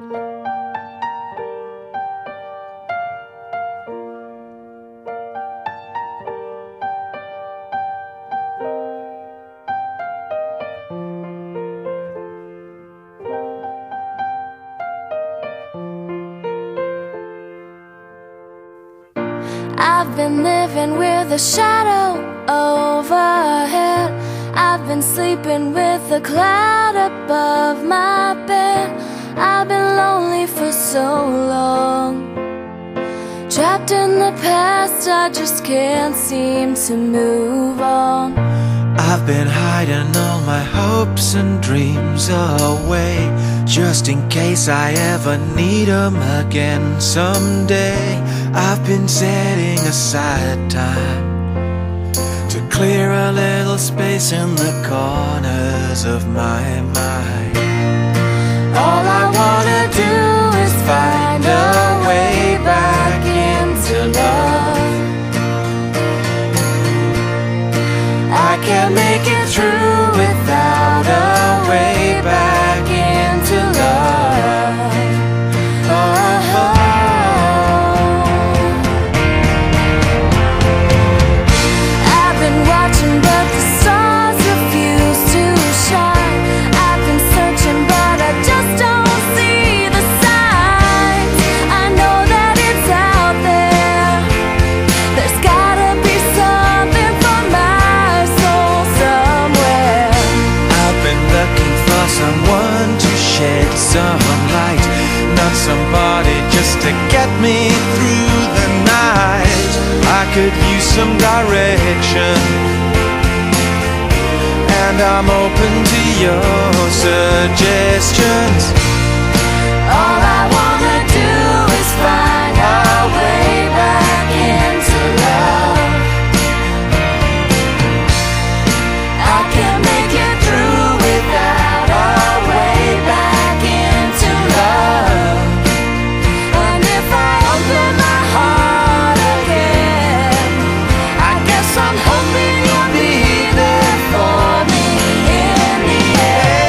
I've been living with a shadow overhead. I've been sleeping with a cloud above my bed. I've been lonely for so long, trapped in the past, I just can't seem to move on. I've been hiding all my hopes and dreams away, just in case I ever need them again someday. I've been setting aside time to clear a little space in the corners of my mind. All I wanna do is find a way back into love. I can't make it through without a way back into love. Oh. I've been watching but the stars refuse to shine. I've been searching but I just don't see the signs. I know that it's out there. There's gotta be something for my soul somewhere. I've been looking for someone to shed some light, not somebody just to get me through the night. I could use some direction, and I'm open to your suggestions. All I wanna do is find our way back into love. I can't make it through without our way back into love. And if I open my heart again, I guess I'm hoping you'll be there for me in the end.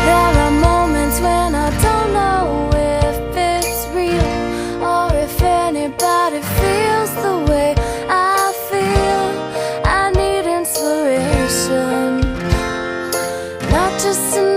There are moments when I don't know if it's real, or if anybody feels the way I feel. I need inspiration, not just an